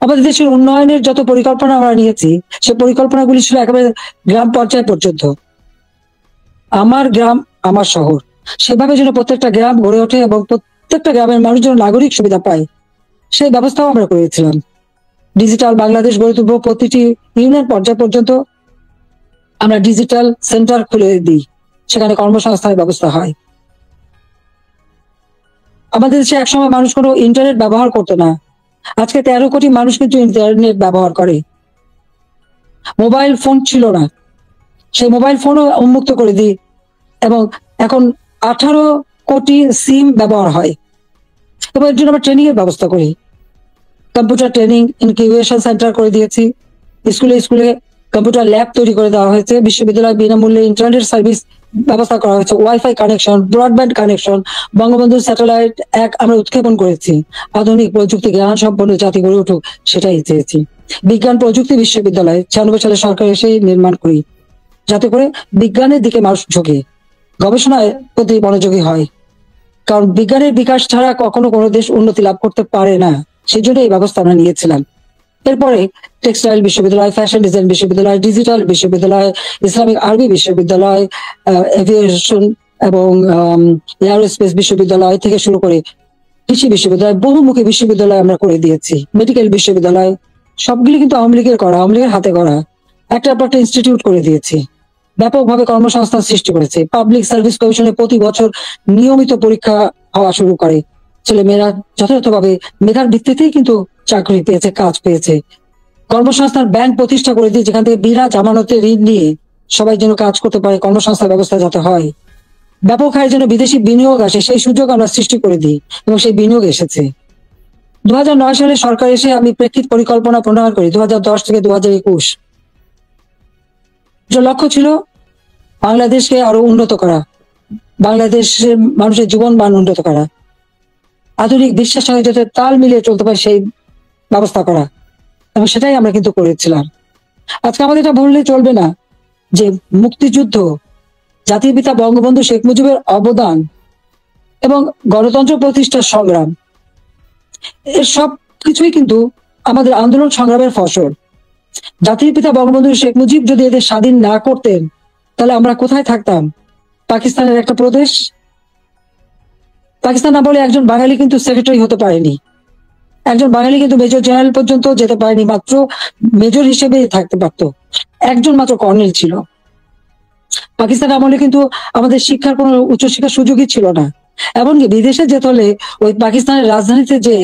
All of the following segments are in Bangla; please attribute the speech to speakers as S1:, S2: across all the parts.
S1: আমাদের দেশের উন্নয়নের যত পরিকল্পনা আমরা নিয়েছি, সে পরিকল্পনাগুলি ছিল একেবারে গ্রাম পর্যায় পর্যন্ত। আমার গ্রাম আমার শহর, সেভাবে যেন প্রত্যেকটা গ্রাম গড়ে ওঠে এবং প্রত্যেকটা গ্রামের মানুষ যেন নাগরিক সুবিধা পায়, সেই ব্যবস্থাও আমরা করেছিলাম। ডিজিটাল বাংলাদেশ গড়ে তুলব, প্রতিটি ইউনিয়ন পর্যায় পর্যন্ত আমরা ডিজিটাল সেন্টার খুলে দিই, সেখানে কর্মসংস্থানের ব্যবস্থা হয়। আমাদের দেশে একসময় মানুষ কোনো ইন্টারনেট ব্যবহার করতো না, আজকে 13 কোটি মানুষ কিন্তু ইন্টারনেট ব্যবহার করে। মোবাইল ফোন ছিল না, সেই মোবাইল ফোনও উন্মুক্ত করে দিই এবং এখন 18 কোটি সিম ব্যবহার হয়। এবং এর জন্য আমরা ট্রেনিং এর ব্যবস্থা করি, কম্পিউটার ট্রেনিং ইনকিউবেশন সেন্টার করে দিয়েছি, স্কুলে স্কুলে কম্পিউটার ল্যাব তৈরি করে দেওয়া হয়েছে, বিশ্ববিদ্যালয়ে বিনামূল্যে ইন্টারনেট সার্ভিস ব্যবস্থা করা হয়েছে, wifi connection, broadband connection, Bangabandhu satellite এক আমরা উৎক্ষেপণ করেছি। আধুনিক প্রযুক্তি জ্ঞান সম্পন্ন জাতি গড়ে উঠুক, সেটাই চেয়েছি। বিজ্ঞান প্রযুক্তি বিশ্ববিদ্যালয় 96 সালে সরকার এসে নির্মাণ করি, যাতে করে বিজ্ঞানের দিকে মানুষ ঝোঁকে, গবেষণায় প্রতি মনোযোগী হয়। কারণ বিজ্ঞানের বিকাশ ছাড়া কখনো কোনো দেশ উন্নতি লাভ করতে পারে না, সেই জন্য এই ব্যবস্থা আমরা নিয়েছিলাম। এরপরে টেক্সটাইল বিশ্ববিদ্যালয়, ফ্যাশন ডিজাইন বিশ্ববিদ্যালয়, ডিজিটাল বিশ্ববিদ্যালয়, ইসলামিক আরবি বিশ্ববিদ্যালয়, এভিয়েশন এবং এয়ারোস্পেস বিশ্ববিদ্যালয় থেকে শুরু করে কৃষি বিশ্ববিদ্যালয়, বহুমুখী বিশ্ববিদ্যালয় আমরা করে দিয়েছি, মেডিকেল বিশ্ববিদ্যালয়, সবগুলি কিন্তু আওয়ামী লীগের করা, আওয়ামী লীগের হাতে করা। একটা পর একটা ইনস্টিটিউট করে দিয়েছি, ব্যাপকভাবে কর্মসংস্থান সৃষ্টি করেছে। পাবলিক সার্ভিস কমিশনে প্রতি বছর নিয়মিত পরীক্ষা হওয়া শুরু করে, ছেলে মেয়েরা যথাযথভাবে মেধার ভিত্তিতেই কিন্তু চাকরি পেয়েছে, কাজ পেয়েছে। কর্মসংস্থান ব্যাংক প্রতিষ্ঠা করে দিয়ে, যেখান থেকে বিনা জামানতে ঋণ নিয়ে সবাই যেন কাজ করতে পারে, কর্মসংস্থান ব্যবস্থা যাতে হয়। ব্যাপক হারে যেন বিদেশি বিনিয়োগ আসে, সেই সুযোগ আমরা সৃষ্টি করে দিই এবং সেই বিনিয়োগ এসেছে। 2009 সালে সরকার এসে আমি প্রেক্ষিত পরিকল্পনা প্রণয়ন করি 2010 থেকে 2021। যে লক্ষ্য ছিল বাংলাদেশকে আরো উন্নত করা, বাংলাদেশের মানুষের জীবন মান উন্নত করা, আধুনিক বিশ্বের সঙ্গে যাতে তাল মিলিয়ে চলতে পারে সেই ব্যবস্থা করা, এবং সেটাই আমরা কিন্তু করেছিলাম। আজকে আমাদের এটা বললে চলবে না যে মুক্তিযুদ্ধ, জাতির পিতা বঙ্গবন্ধু শেখ মুজিবের অবদান এবং গণতন্ত্র প্রতিষ্ঠার সংগ্রাম, এর সব কিছুই কিন্তু আমাদের আন্দোলন সংগ্রামের ফসল। জাতির পিতা বঙ্গবন্ধু শেখ মুজিব যদি এদের স্বাধীন না করতেন, তাহলে আমরা কোথায় থাকতাম? পাকিস্তানের একটা প্রদেশ। পাকিস্তান না বলে একজন বাঙালি কিন্তু সেক্রেটারি হতে পারেনি, একজন বাঙালি কিন্তু মেজর জেনারেল পর্যন্ত যেতে পারেনি, মাত্র মেজর হিসেবে থাকতে পারত, একজন মাত্র কর্নেল ছিল। পাকিস্তান আমলে কিন্তু আমাদের শিক্ষার কোনো উচ্চশিক্ষার সুযোগই ছিল না। এমনকি বিদেশে যেতে হলে ওই পাকিস্তানের রাজধানীতে যে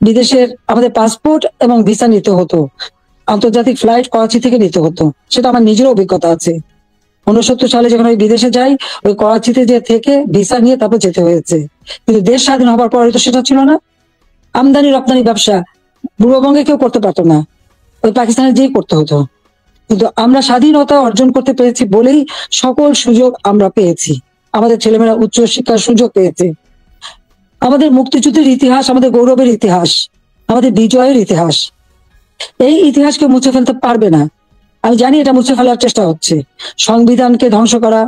S1: বিদেশের আমাদের পাসপোর্ট এবং ভিসা নিতে হতো, আন্তর্জাতিক ফ্লাইট করাচি থেকে নিতে হতো, সেটা আমার নিজের অভিজ্ঞতা আছে। 69 সালে যখন আমি বিদেশে যাই, ওই করাচিতে যে থেকে ভিসা নিয়ে তারপর যেতে হয়েছে। কিন্তু দেশ স্বাধীন হবার পরে তো সেটা ছিল না। আমদানি রপ্তানি ব্যবসা পূর্ববঙ্গে কেউ করতে পারতো না, ওই পাকিস্তানে যেই করতে হতো। কিন্তু আমরা স্বাধীনতা অর্জন করতে পেরেছি বলেই সকল সুযোগ আমরা পেয়েছি, আমাদের ছেলেমেয়েরা উচ্চ শিক্ষার সুযোগ পেয়েছে। আমাদের মুক্তিযুদ্ধের ইতিহাস আমাদের গৌরবের ইতিহাস, আমাদের বিজয়ের ইতিহাস। এই ইতিহাসকে মুছে ফেলতে পারবে না। আমি জানি এটা মুছে ফেলার চেষ্টা হচ্ছে, সংবিধানকে ধ্বংস করা,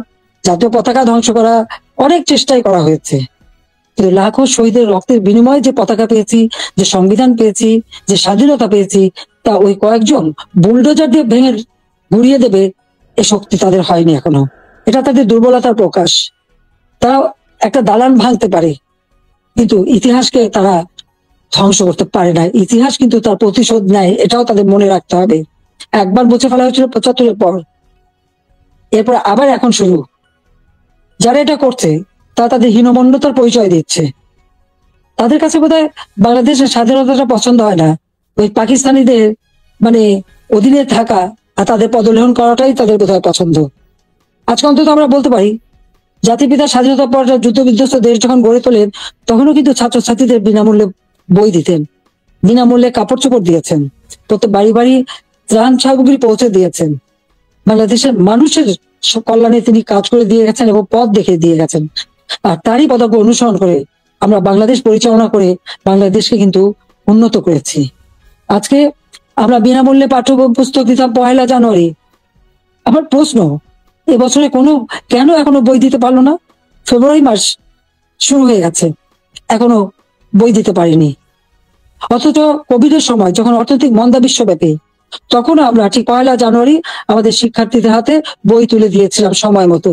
S1: জাতীয় পতাকা ধ্বংস করা, অনেক চেষ্টাই করা হয়েছে। কিন্তু লাখো শহীদের রক্তের বিনিময়ে যে পতাকা পেয়েছি, যে সংবিধান পেয়েছি, যে স্বাধীনতা পেয়েছি, তা ওই কয়েকজন বুলডোজার দিয়ে ভেঙে ঘুরিয়ে দেবে এ শক্তি তাদের হয়নি এখনো। এটা তাদের দুর্বলতার প্রকাশ। তারা একটা দালান ভাঙতে পারে, কিন্তু ইতিহাসকে তারা ধ্বংস করতে পারে না। ইতিহাস কিন্তু তার প্রতিশোধ নেয়, এটাও তাদের মনে রাখতে হবে। একবার মুছে ফেলা হয়েছিল 75-এর পর, এরপর আবার এখন শুরু। যারা এটা করছে তারা তাদের হীনমন্যতার পরিচয় দিচ্ছে। তাদের কাছে বোধহয় বাংলাদেশের স্বাধীনতাটা পছন্দ হয় না, ওই পাকিস্তানিদের মানে অধীনে থাকা আর তাদের পদলেহন করাটাই তাদের বোধহয় পছন্দ। আজকে অন্তত আমরা বলতে পারি, জাতির পিতা স্বাধীনতার পর যুদ্ধ বিধ্বস্ত দেশ যখন গড়ে তোলেন, তখনও কিন্তু ছাত্রছাত্রীদের বিনামূল্যে বই দিতেন, বিনামূল্যে কাপড় চোপড় দিয়েছেন, প্রত্যেক বাড়ি বাড়ি ত্রাণ সামগ্রী পৌঁছে দিয়েছেন। বাংলাদেশের মানুষের কল্যাণে তিনি কাজ করে দিয়ে গেছেন এবং পথ দেখিয়ে দিয়ে গেছেন। আর তারই পদক অনুসরণ করে আমরা বাংলাদেশ পরিচালনা করে বাংলাদেশকে কিন্তু উন্নত করেছি। আজকে আমরা বিনামূল্যে পাঠ্য পুস্তক দিতাম 1 জানুয়ারি। আমার প্রশ্ন, এবছরে কেন এখনো বই দিতে পারলো না? ফেব্রুয়ারি মাস শুরু হয়ে গেছে, এখনো বই দিতে পারিনি। অথচ কোভিডের সময় যখন অর্থনৈতিক মন্দা বিশ্বব্যাপী, তখন আমরা ঠিক 1 জানুয়ারি আমাদের শিক্ষার্থীদের হাতে বই তুলে দিয়েছিলাম সময় মতো।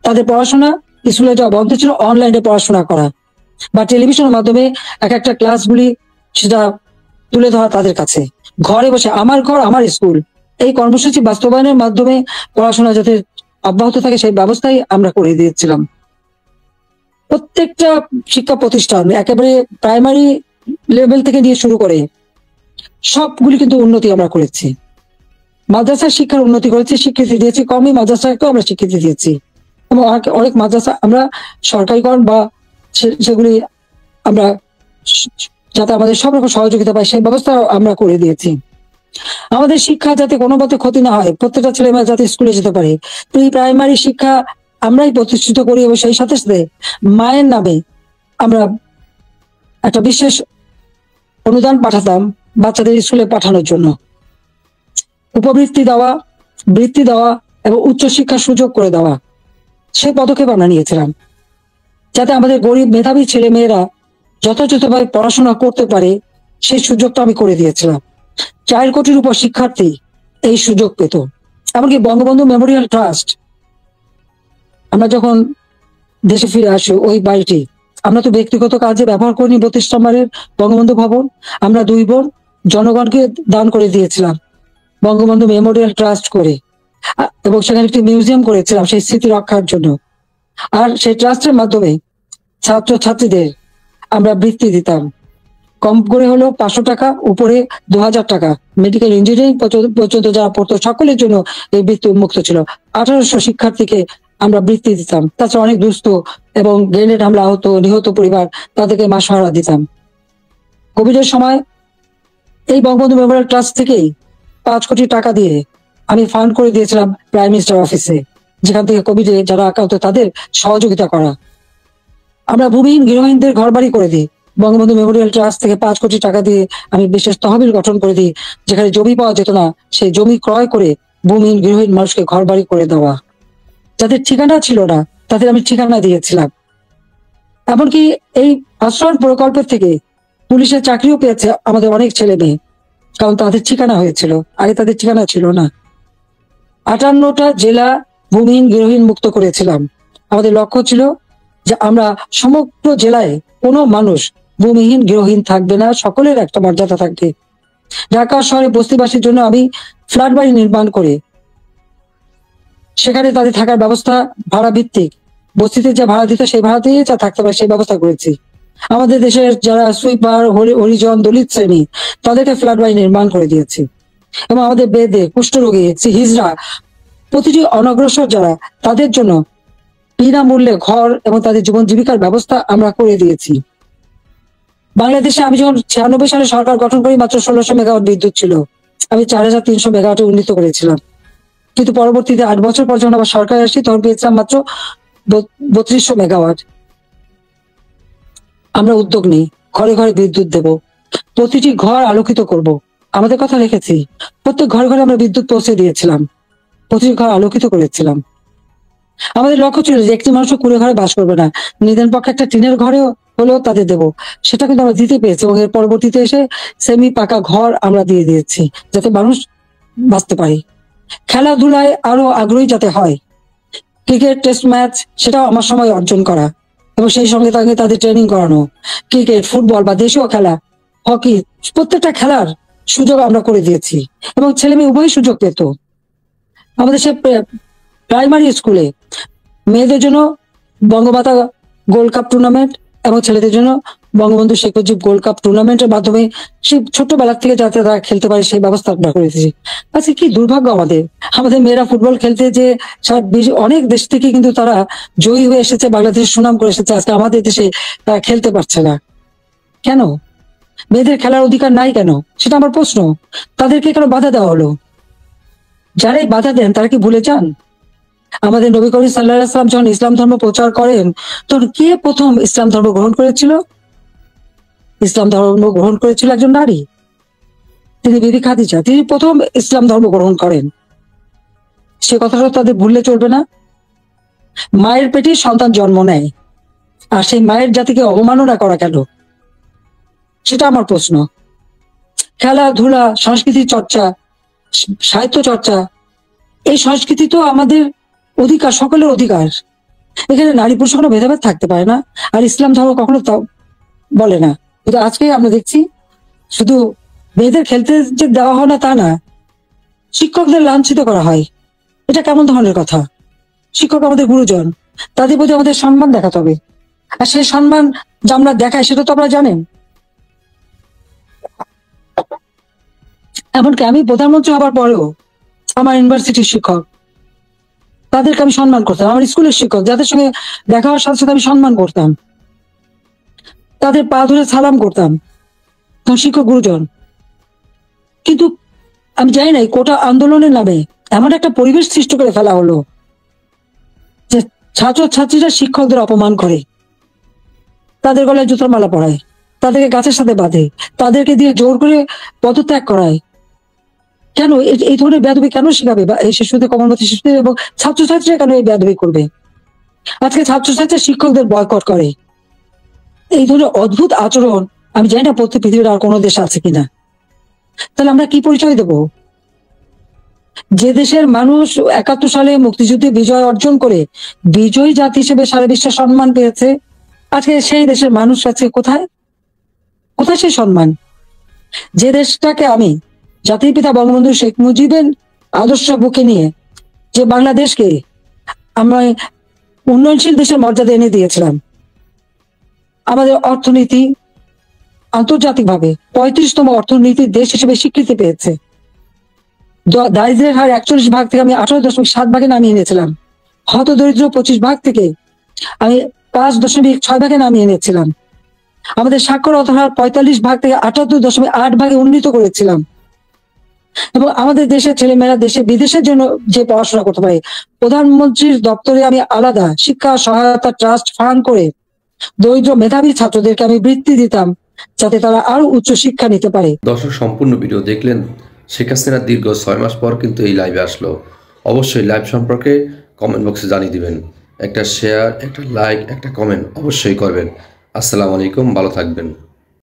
S1: তাদের পড়াশোনা, স্কুলে যাওয়া বন্ধ ছিল, অনলাইনে পড়াশোনা করা বা টেলিভিশনের মাধ্যমে এক একটা ক্লাসগুলি সেটা তুলে ধরা তাদের কাছে। ঘরে বসে আমার ঘর আমার স্কুল এই কর্মসূচি বাস্তবায়নের মাধ্যমে পড়াশোনা যাতে অব্যাহত থাকে সেই ব্যবস্থাই আমরা করে দিয়েছিলাম। প্রত্যেকটা শিক্ষা প্রতিষ্ঠান একেবারে প্রাইমারি লেভেল থেকে নিয়ে শুরু করে সবগুলি কিন্তু উন্নতি আমরা করেছি। মাদ্রাসার শিক্ষার উন্নতি করেছি, স্বীকৃতি দিয়েছি, কমই মাদ্রাসাকেও আমরা স্বীকৃতি দিয়েছি এবং অনেক মাদ্রাসা আমরা সরকারিকরণ বা সেগুলি আমরা যাতে আমাদের সব রকম সহযোগিতা পায় সেই ব্যবস্থা আমরা করে দিয়েছি। আমাদের শিক্ষা যাতে কোনো মতে ক্ষতি না হয়, প্রত্যেকটা ছেলে মেয়ে যাতে স্কুলে যেতে পারে, প্রি প্রাইমারি শিক্ষা আমরাই প্রতিষ্ঠিত করি এবং সেই সাথে সাথে মায়ের নামে আমরা একটা বিশেষ অনুদান পাঠাতাম বাচ্চাদের স্কুলে পাঠানোর জন্য। উপবৃত্তি দেওয়া, বৃত্তি দেওয়া এবং উচ্চশিক্ষার সুযোগ করে দেওয়া, সেই পদক্ষেপ আমরা নিয়েছিলাম যাতে আমাদের গরিব মেধাবী ছেলে মেয়েরা যথাযথভাবে পড়াশোনা করতে পারে। সেই সুযোগটা আমি করে দিয়েছিলাম। 4 কোটির উপর শিক্ষার্থী এই সুযোগ পেত। এমনকি বঙ্গবন্ধু মেমোরিয়াল ট্রাস্ট, আমরা যখন দেশে ফিরে আসি ওই বাড়িটি আমরা তো ব্যক্তিগত কাজে ব্যবহার করিনি। 32 নম্বরের বঙ্গবন্ধু ভবন আমরা 2 বোন জনগণকে দান করে দিয়েছিলাম বঙ্গবন্ধু মেমোরিয়াল ট্রাস্ট করে, এবং সেখানে একটি মিউজিয়াম করেছিলাম সেই স্মৃতি রক্ষার জন্য। আর সেই ট্রাস্টের মাধ্যমে ছাত্র ছাত্রীদের আমরা বৃত্তি দিতাম, কম করে হলো 500 টাকা, উপরে 2000 টাকা। মেডিকেল ইঞ্জিনিয়ারিং পর্যন্ত যারা পড়তো সকলের জন্য এই বৃত্তি উন্মুক্ত ছিল। 1800 শিক্ষার্থীকে আমরা বৃত্তি দিতাম। তাছাড়া অনেক দুস্থ এবং গ্রেনেড হামলা আহত নিহত পরিবার তাদেরকে মাসহারা দিতাম। কোভিডের সময় এই বঙ্গবন্ধু মেমোরিয়াল ট্রাস্ট থেকেই 5 কোটি টাকা দিয়ে আমি ফান্ড করে দিয়েছিলাম প্রাইম মিনিস্টার অফিসে, যেখান থেকে কোভিডে যারা আক্রান্ত তাদের সহযোগিতা করা। আমরা ভূমিহীন গৃহহীনদের ঘর বাড়ি করে দিই। বঙ্গবন্ধু মেমোরিয়াল ট্রাস্ট থেকে 5 কোটি টাকা দিয়ে আমি বিশেষ তহবিল গঠন করে দিই, যেখানে জমি পাওয়া যেত না সেই জমি ক্রয় করে ভূমিহীন গৃহহীন মানুষকে ঘর বাড়ি করে দেওয়া। যাদের ঠিকানা ছিল না তাদের আমি ঠিকানা দিয়েছিলাম। এমনকি এই আশ্রয় প্রকল্পের থেকে পুলিশের চাকরিও পেয়েছে আমাদের অনেক ছেলে মেয়ে, কারণ তাদের ঠিকানা হয়েছিল, আগে তাদের ঠিকানা ছিল না। 58টা জেলা ভূমিহীন গৃহহীন মুক্ত করেছিলাম। আমাদের লক্ষ্য ছিল যে আমরা সমগ্র জেলায় কোনো মানুষ ভূমিহীন গৃহহীন থাকবে না, সকলের একটা মর্যাদা থাকবে। ঢাকা শহরে বস্তিবাসীর জন্য আমি ফ্ল্যাট বাড়ি নির্মাণ করে সেখানে তাদের থাকার ব্যবস্থা ভাড়া ভিত্তিক, বস্তিতে যে ভাড়া দিত সেই ভাড়া দিয়ে যা থাকতে পারে সেই ব্যবস্থা করেছি। আমাদের দেশের যারা সুইপার, হরিজন, দলিত শ্রেণী তাদেরকে ফ্ল্যাট বাড়ি নির্মাণ করে দিয়েছি। এবং আমাদের বেদে কুষ্ঠরোগী, হিজড়া, প্রতিটি অনগ্রসর যারা তাদের জন্য বিনামূল্যে ঘর এবং তাদের জীবন জীবিকার ব্যবস্থা আমরা করে দিয়েছি। বাংলাদেশে আমি যখন 96 সালে সরকার গঠন করি মাত্র 1600 মেগাওয়াট বিদ্যুৎ ছিল, আমি 4300 মেগাওয়াটে উন্নীত করেছিলাম। কিন্তু পরবর্তীতে 8 বছর পর যখন আবার সরকার আসি তখন পেয়েছিলাম মাত্র 3200 মেগাওয়াট। আমরা উদ্যোগ নিই, ঘরে ঘরে বিদ্যুৎ দেব, প্রতিটি ঘর আলোকিত করব। আমাদের কথা রেখেছি, প্রত্যেক ঘরে ঘরে আমরা বিদ্যুৎ পৌঁছে দিয়েছিলাম, প্রতিটি ঘর আলোকিত করেছিলাম। আমাদের লক্ষ্য ছিল যে একটি মানুষও কুড়ে ঘরে বাস করবে না, নিদেন পক্ষে একটা টিনের ঘরে হলেও তাদের দেব। সেটা কিন্তু আমরা দিতে পেরেছি এবং এর পরবর্তীতে এসে সেমি পাকা ঘর আমরা দিয়ে দিয়েছি যাতে মানুষ বাঁচতে পারে। খেলাধুলায় আরো আগ্রহী যাতে হয়, ক্রিকেট টেস্ট ম্যাচ সেটাও আমার সময় অর্জন করা এবং সেই সঙ্গে তাদের ট্রেনিং করানো। ক্রিকেট, ফুটবল বা দেশীয় খেলা, হকি, প্রত্যেকটা খেলার সুযোগ আমরা করে দিয়েছি এবং ছেলে মেয়ে উভয় সুযোগ পেত। আমাদের সে প্রাইমারি স্কুলে মেয়েদের জন্য বঙ্গমাতা গোল্ড কাপ টুর্নামেন্ট এবং ছেলেদের জন্য বঙ্গবন্ধু শেখ মুজিব গোল্ড কাপ টুর্নামেন্টের মাধ্যমে সেই ছোট্টবেলা থেকে যাতে তারা খেলতে পারে সেই ব্যবস্থা আমরা করে দিয়েছি। আজকে কি দুর্ভাগ্য আমাদের মেয়েরা ফুটবল খেলতে যে অনেক দেশ থেকে কিন্তু তারা জয়ী হয়ে এসেছে, বাংলাদেশের সুনাম করে এসেছে, আজকে আমাদের দেশে তারা খেলতে পারছে না কেন? মেয়েদের খেলার অধিকার নাই কেন, সেটা আমার প্রশ্ন। তাদেরকে কেন বাধা দেওয়া হলো? যারাই বাধা দেন তারা কি ভুলে যান আমাদের নবী করিম সাল্লাল্লাহু আলাইহি ওয়াসাল্লাম যখন ইসলাম ধর্ম প্রচার করেন তখন কে প্রথম ইসলাম ধর্ম গ্রহণ করেছিল? ইসলাম ধর্ম গ্রহণ করেছিল একজন নারী, তিনি বিবি খাদিজা, তিনি প্রথম ইসলাম ধর্ম গ্রহণ করেন। সে কথাটা তাদের ভুললে চলবে না। মায়ের পেটে সন্তান জন্ম নেয়, আর সেই মায়ের জাতিকে অবমাননা করা কেন? সেটা আমার প্রশ্ন। খেলাধুলা, সংস্কৃতি চর্চা, সাহিত্য চর্চা, এই সংস্কৃতি তো আমাদের অধিকার, সকলের অধিকার। এখানে নারী পুরুষ কোনো ভেদাভেদ থাকতে পারে না, আর ইসলাম ধর্ম কখনো তা বলে না। কিন্তু আজকে আমরা দেখছি শুধু মেয়েদের খেলতে যে দেওয়া হয় না তা না, শিক্ষকদের লাঞ্ছিত করা হয়। এটা কেমন ধরনের কথা? শিক্ষক আমাদের গুরুজন, তাদের প্রতি আমাদের সম্মান দেখাতে হবে। আর সেই সম্মান যা আমরা দেখাই সেটা তো আপনারা জানেন। এমনকি আমি প্রধানমন্ত্রী হবার পরেও আমার ইউনিভার্সিটির শিক্ষক, তাদেরকে আমি সম্মান করতাম। আমার স্কুলের শিক্ষক যাদের সঙ্গে দেখা হওয়ার সাথে সাথে আমি সম্মান করতাম, তাদের পা ধরে সালাম করতাম, শিক্ষক গুরুজন। কিন্তু আমি জানি না, কোটা আন্দোলনের নামে এমন একটা পরিবেশ সৃষ্টি করে ফেলা হলো যে ছাত্র ছাত্রীরা শিক্ষকদের অপমান করে, তাদের গলায় জুতোর মালা পরায়, তাদেরকে গাছের সাথে বাঁধে, তাদেরকে দিয়ে জোর করে পদত্যাগ করায়। কেন এই ধরনের বেয়াদবি কেন শিখাবে বা এই শিশুদের, কমলমতি শিশুদের এবং ছাত্রছাত্রীরা কেন এই বেয়াদবি করবে? আজকে ছাত্রছাত্রী শিক্ষকদের বয়কট করে। এই ধরনের অদ্ভুত আচরণ আমি জানি না প্রত্যেক পৃথিবীর আর কোনো দেশ আছে কিনা। তাহলে আমরা কি পরিচয় দেব? যে দেশের মানুষ 71 সালে মুক্তিযুদ্ধে বিজয় অর্জন করে বিজয়ী জাতি হিসেবে সারা বিশ্বে সম্মান পেয়েছে, আজকে সেই দেশের মানুষ আছে কোথায়? কোথায় সেই সম্মান? যে দেশটাকে আমি জাতির পিতা বঙ্গবন্ধু শেখ মুজিবের আদর্শ বুকে নিয়ে, যে বাংলাদেশকে আমরা উন্নয়নশীল দেশের মর্যাদা এনে দিয়েছিলাম, আমাদের অর্থনীতি আন্তর্জাতিকভাবে 35তম অর্থনীতির দেশ হিসেবে স্বীকৃতি পেয়েছে। দারিদ্রের হার 41 ভাগ থেকে আমি 18.7 ভাগে নামিয়ে এনেছিলাম। হত দরিদ্র 25 ভাগ থেকে আমি 5.6 ভাগে নামিয়ে এনেছিলাম। আমাদের সাক্ষরতার হার 45 ভাগ থেকে 78.8 ভাগে উন্নীত করেছিলাম। এবং আমাদের দেশের ছেলেমেয়েরা দেশে বিদেশের জন্য যে পড়াশোনা করতে পারে, প্রধানমন্ত্রীর দপ্তরে আমি আলাদা শিক্ষা সহায়তা ট্রাস্ট ফান্ড করে দরিদ্র মেধাবী ছাত্রদেরকে আমি বৃত্তি দিতাম, যাতে তারা আরো উচ্চ শিক্ষা নিতে পারে।
S2: দর্শক, সম্পূর্ণ ভিডিও দেখলেন। শেখ হাসিনা দীর্ঘ 6 মাস পর কিন্তু এই লাইভে আসলো। অবশ্যই লাইভ সম্পর্কে কমেন্ট বক্সে জানিয়ে দিবেন। একটা শেয়ার, একটা লাইক, একটা কমেন্ট অবশ্যই করবেন। আসসালামু আলাইকুম, ভালো থাকবেন।